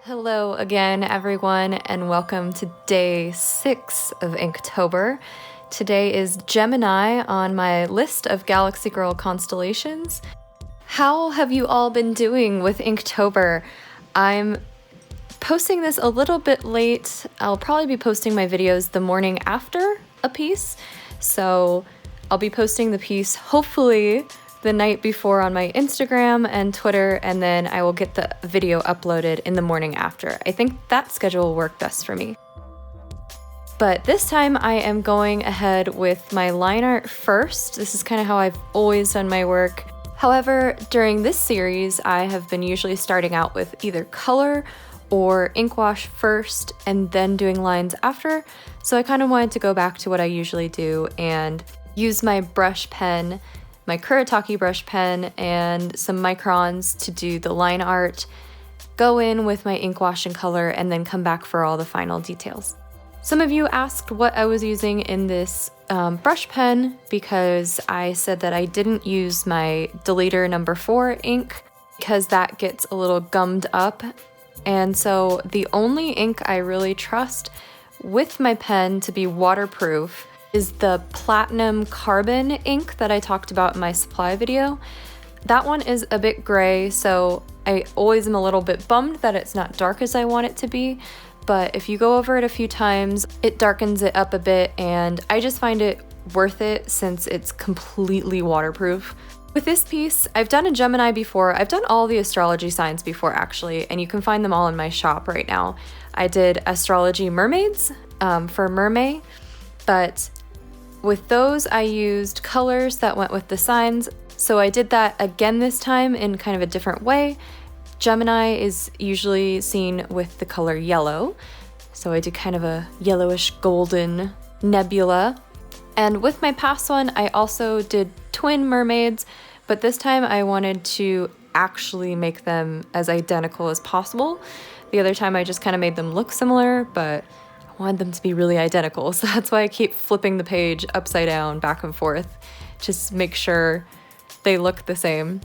Hello again, everyone, and welcome to day 6 of Inktober. Today is Gemini on my list of Galaxy Girl constellations. How have you all been doing with Inktober? I'm posting this a little bit late. I'll probably be posting my videos the morning after a piece, so I'll be posting the piece hopefully the night before on my Instagram and Twitter, and then I will get the video uploaded in the morning after. I think that schedule will work best for me. But this time I am going ahead with my line art first. This is kind of how I've always done my work. However, during this series, I have been usually starting out with either color or ink wash first and then doing lines after. So I kind of wanted to go back to what I usually do and use my brush pen, my Kuretake brush pen, and some microns to do the line art, go in with my ink wash and color, and then come back for all the final details. Some of you asked what I was using in this brush pen because I said that I didn't use my Deleter number 4 ink because that gets a little gummed up. And so the only ink I really trust with my pen to be waterproof is the platinum carbon ink that I talked about in my supply video. That one is a bit gray, so I always am a little bit bummed that it's not dark as I want it to be, but if you go over it a few times, it darkens it up a bit, and I just find it worth it since it's completely waterproof. With this piece, I've done a Gemini before. I've done all the astrology signs before, actually, and you can find them all in my shop right now. I did astrology mermaids for Mermaid, but with those, I used colors that went with the signs, so I did that again this time in kind of a different way. Gemini is usually seen with the color yellow, so I did kind of a yellowish golden nebula. And with my past one, I also did twin mermaids, but this time I wanted to actually make them as identical as possible. The other time I just kind of made them look similar, but wanted them to be really identical, so that's why I keep flipping the page upside down back and forth, just make sure they look the same.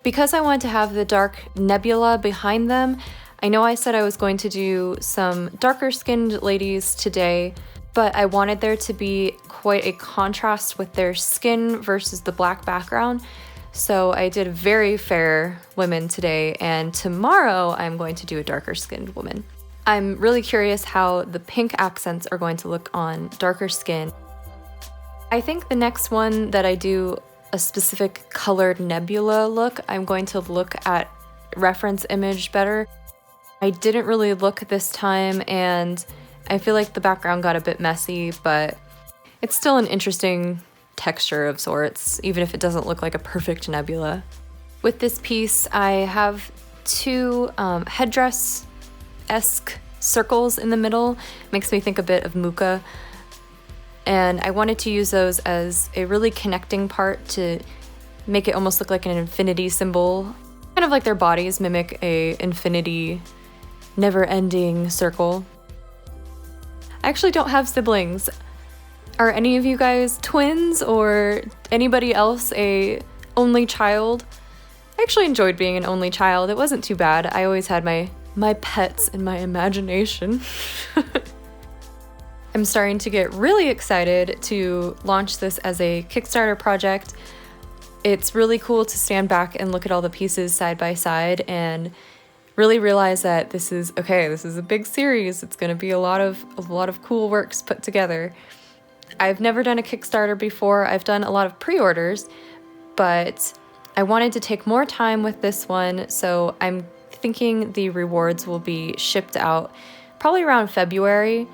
Because I wanted to have the dark nebula behind them, I know I said I was going to do some darker skinned ladies today, but I wanted there to be quite a contrast with their skin versus the black background, so I did very fair women today, and tomorrow I'm going to do a darker skinned woman. I'm really curious how the pink accents are going to look on darker skin. I think the next one that I do a specific colored nebula look, I'm going to look at reference image better. I didn't really look this time, and I feel like the background got a bit messy, but it's still an interesting texture of sorts, even if it doesn't look like a perfect nebula. With this piece, I have two headdress esque circles in the middle. Makes me think a bit of Muka, and I wanted to use those as a really connecting part to make it almost look like an infinity symbol, kind of like their bodies mimic a infinity never-ending circle. I actually don't have siblings. Are any of you guys twins or anybody else a only child? I actually enjoyed being an only child. It wasn't too bad. I always had my pets in my imagination. I'm starting to get really excited to launch this as a Kickstarter project. It's really cool to stand back and look at all the pieces side by side and really realize that this is a big series. It's going to be a lot of cool works put together. I've never done a Kickstarter before. I've done a lot of pre-orders, but I wanted to take more time with this one, so I'm thinking the rewards will be shipped out probably around February.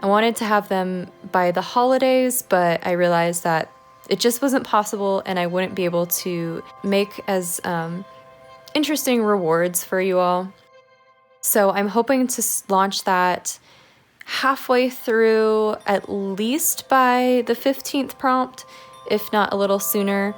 I wanted to have them by the holidays, but I realized that it just wasn't possible and I wouldn't be able to make as interesting rewards for you all. So I'm hoping to launch that halfway through, at least by the 15th prompt, if not a little sooner.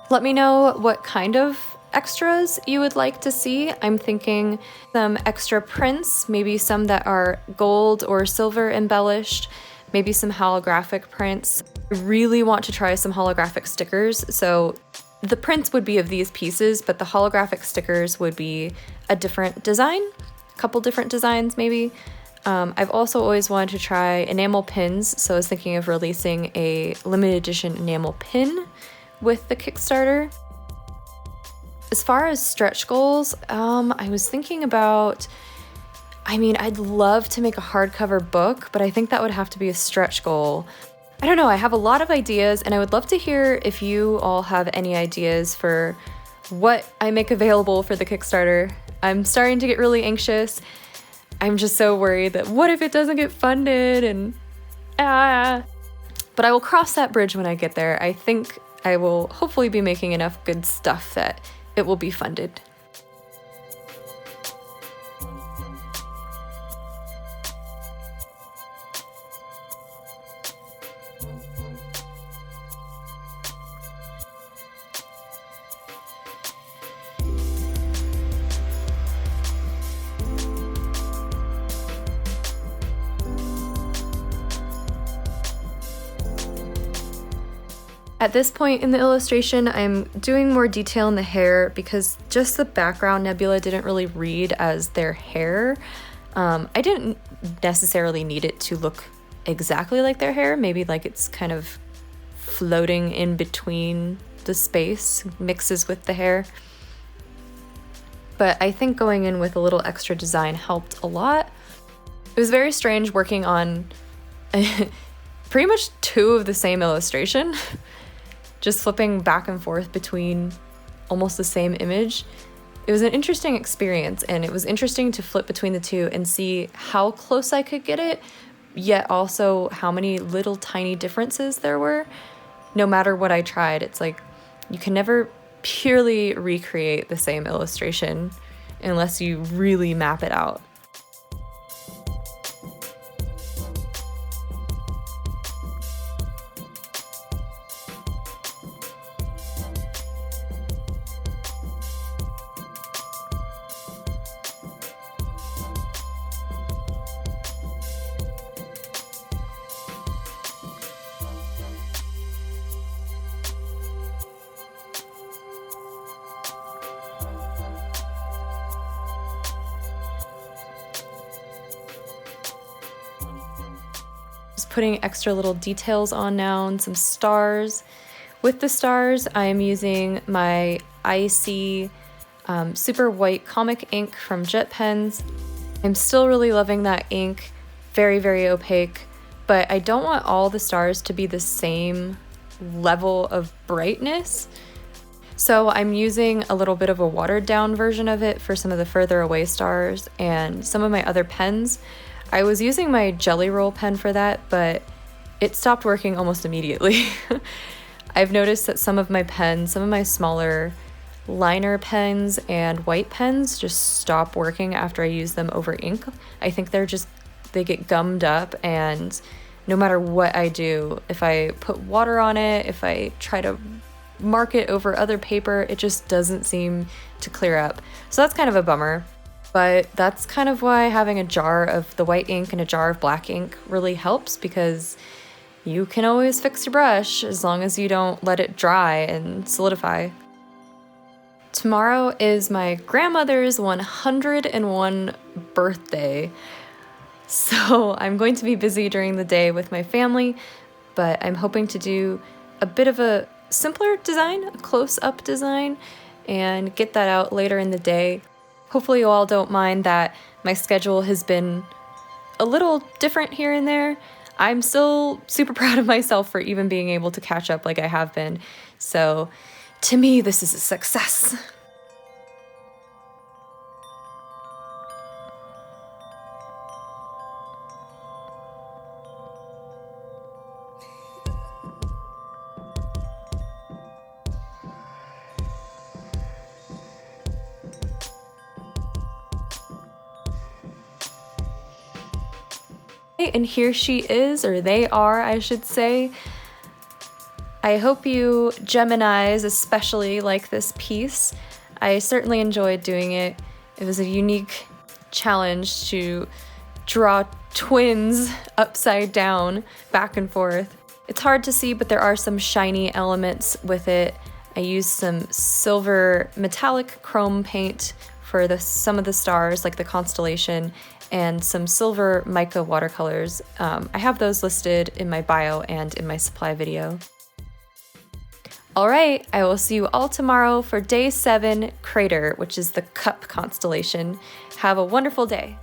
Let me know what kind of extras you would like to see. I'm thinking some extra prints, maybe some that are gold or silver embellished, maybe some holographic prints. I really want to try some holographic stickers, so The prints would be of these pieces, but the holographic stickers would be a different design, a couple different designs maybe. I've also always wanted to try enamel pins, so I was thinking of releasing a limited edition enamel pin with the Kickstarter. As far as stretch goals, I was thinking about, I'd love to make a hardcover book, but I think that would have to be a stretch goal. I don't know, I have a lot of ideas, and I would love to hear if you all have any ideas for what I make available for the Kickstarter. I'm starting to get really anxious. I'm just so worried that what if it doesn't get funded and But I will cross that bridge when I get there. I think I will hopefully be making enough good stuff that it will be funded. At this point in the illustration, I'm doing more detail in the hair because just the background nebula didn't really read as their hair. I didn't necessarily need it to look exactly like their hair, maybe like it's kind of floating in between the space, mixes with the hair. But I think going in with a little extra design helped a lot. It was very strange working on pretty much two of the same illustration. Just flipping back and forth between almost the same image. It was an interesting experience, and it was interesting to flip between the two and see how close I could get it, yet also how many little tiny differences there were. No matter what I tried, it's like you can never purely recreate the same illustration unless you really map it out. Just putting extra little details on now and some stars. With the stars, I'm using my icy super white comic ink from Jet Pens. I'm still really loving that ink, very, very opaque, but I don't want all the stars to be the same level of brightness. So I'm using a little bit of a watered down version of it for some of the further away stars and some of my other pens. I was using my Jelly Roll pen for that, but it stopped working almost immediately. I've noticed that some of my pens, some of my smaller liner pens and white pens just stop working after I use them over ink. I think they get gummed up, and no matter what I do, if I put water on it, if I try to mark it over other paper, it just doesn't seem to clear up. So that's kind of a bummer. But that's kind of why having a jar of the white ink and a jar of black ink really helps, because you can always fix your brush as long as you don't let it dry and solidify. Tomorrow is my grandmother's 101 birthday, so I'm going to be busy during the day with my family, but I'm hoping to do a bit of a simpler design, a close-up design, and get that out later in the day. Hopefully you all don't mind that my schedule has been a little different here and there. I'm still super proud of myself for even being able to catch up like I have been. So to me, this is a success. And here she is, or they are, I should say. I hope you Geminis especially like this piece. I certainly enjoyed doing it. It was a unique challenge to draw twins upside down, back and forth. It's hard to see, but there are some shiny elements with it, I used some silver metallic chrome paint for some of the stars, like the constellation, and some silver mica watercolors. I have those listed in my bio and in my supply video. All right, I will see you all tomorrow for day 7, Crater, which is the Cup constellation. Have a wonderful day.